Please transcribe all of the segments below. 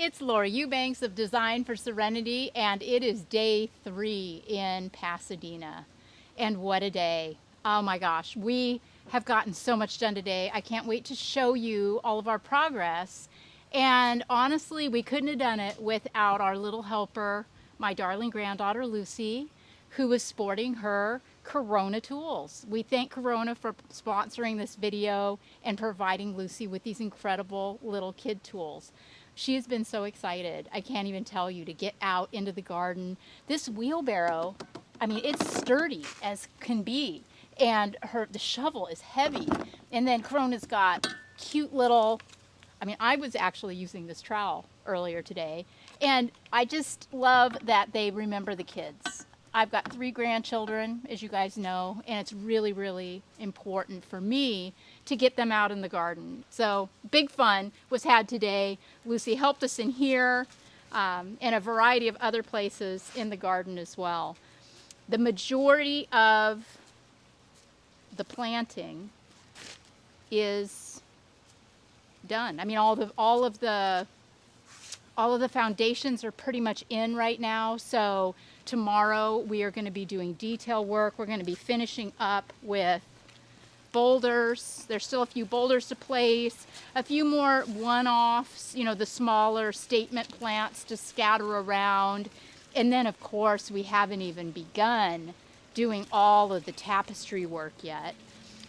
It's Laura Eubanks of Design for Serenity, and it is day 3 in Pasadena. And what a day. Oh my gosh, we have gotten so much done today. I can't wait to show you all of our progress. And honestly, we couldn't have done it without our little helper, my darling granddaughter, Lucy, who is sporting her Corona tools. We thank Corona for sponsoring this video and providing Lucy with these incredible little kid tools. She has been so excited, I can't even tell you, to get out into the garden. This wheelbarrow, I mean, it's sturdy as can be, and the shovel is heavy. And then Corona's got cute little, I mean, I was actually using this trowel earlier today, and I just love that they remember the kids. I've got 3 grandchildren, as you guys know, and it's really, really important for me to get them out in the garden. So big fun was had today. Lucy helped us in here and a variety of other places in the garden as well. The majority of the planting is done. I mean, all of the foundations are pretty much in right now. So tomorrow we are going to be doing detail work. We're going to be finishing up with boulders. There's still a few boulders to place, a few more one-offs, you know, the smaller statement plants to scatter around. And then of course we haven't even begun doing all of the tapestry work yet.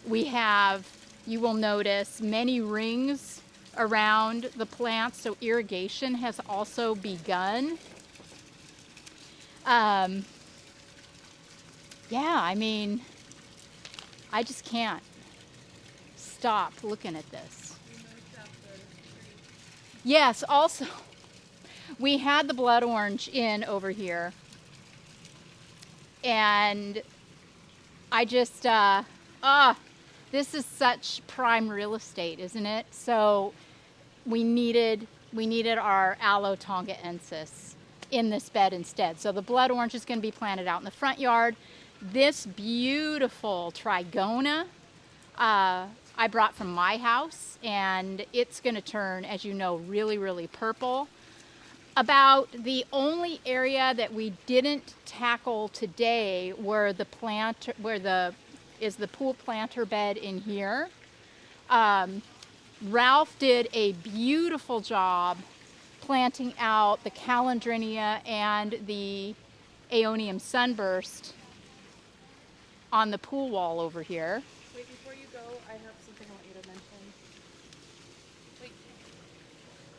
We have, you will notice, many rings around the plants, so irrigation has also begun. Yeah, I mean, I just can't stop looking at this. Yes, also, we had the blood orange in over here, and I just, this is such prime real estate, isn't it? So we needed our aloe tongaensis in this bed instead. So the blood orange is going to be planted out in the front yard. This beautiful trigona I brought from my house, and it's going to turn, as you know, really, really purple. About the only area that we didn't tackle today were the plant, is the pool planter bed in here. Ralph did a beautiful job planting out the calandrinia and the aeonium sunburst on the pool wall over here. Wait, before you go, I have something I want you to mention. Wait,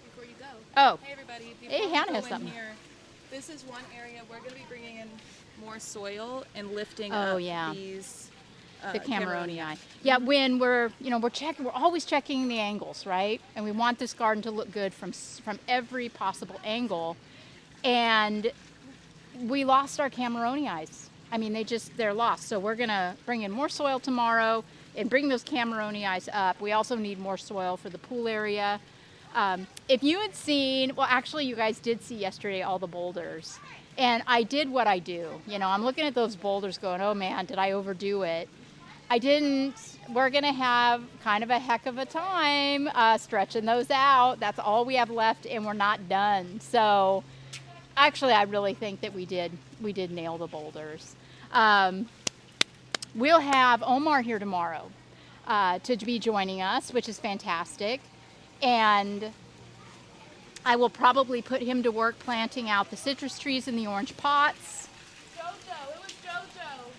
before you go. Oh. Hey everybody, Hey, before Hannah we has go in something. here, this is one area we're going to be bringing in more soil and lifting Oh, up yeah. these The Cameronii. Cameronii. Yeah, when we're always checking the angles, right? And we want this garden to look good from every possible angle. And we lost our Cameronii. I mean, they're lost. So we're gonna bring in more soil tomorrow and bring those Cameronii up. We also need more soil for the pool area. If you had seen, well, actually you guys did see yesterday all the boulders. And I did what I do. You know, I'm looking at those boulders going, oh man, did I overdo it? I didn't. We're going to have kind of a heck of a time stretching those out. That's all we have left, and we're not done. So actually, I really think that we did nail the boulders. We'll have Omar here tomorrow to be joining us, which is fantastic. And I will probably put him to work planting out the citrus trees in the orange pots. Jojo, it was Jojo.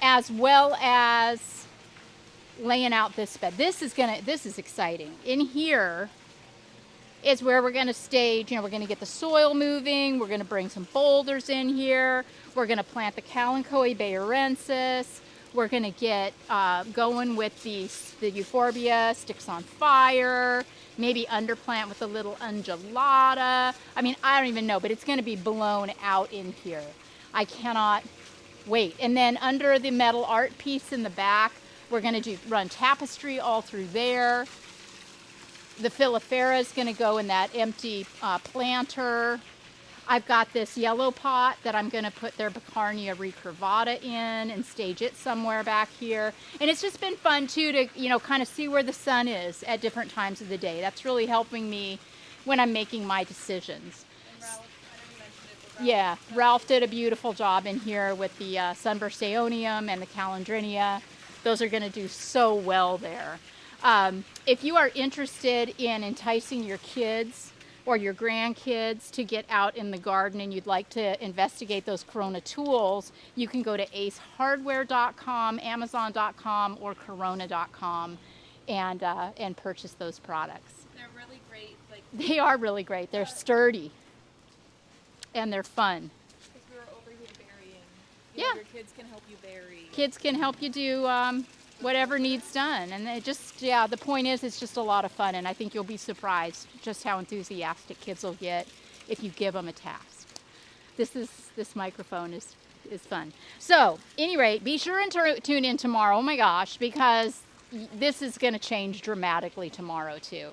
As well as laying out this bed. This is exciting. In here is where we're going to stage, we're going to get the soil moving. We're going to bring some boulders in here. We're going to plant the Kalanchoe bayerensis. We're going to get going with the euphorbia sticks on fire. Maybe underplant with a little undulata. I mean, I don't even know, but it's going to be blown out in here. I cannot wait. And then under the metal art piece in the back, we're going to run tapestry all through there. The filifera is going to go in that empty planter. I've got this yellow pot that I'm going to put their Bicarnia recurvata in and stage it somewhere back here. And it's just been fun too to, kind of see where the sun is at different times of the day. That's really helping me when I'm making my decisions. And Ralph, I know you mentioned it, but Yeah, Ralph did a beautiful job in here with the sunburst aeonium and the calandrinia. Those are going to do so well there. If you are interested in enticing your kids or your grandkids to get out in the garden and you'd like to investigate those Corona tools, you can go to acehardware.com, amazon.com, or corona.com and purchase those products. they're really great. Like, They are really great. They're sturdy and they're fun. because we were over here burying. Yeah. Your kids can help you bury. Kids can help you do whatever needs done, and it just, yeah, the point is it's just a lot of fun, and I think you'll be surprised just how enthusiastic kids will get if you give them a task. This microphone is fun. So any rate, be sure and tune in tomorrow. Oh my gosh, because this is going to change dramatically tomorrow too.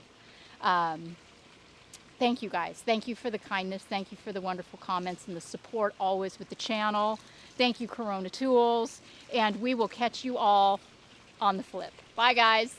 Thank you guys. Thank you for the kindness. Thank you for the wonderful comments and the support always with the channel. Thank you, Corona Tools. And we will catch you all on the flip. Bye, guys.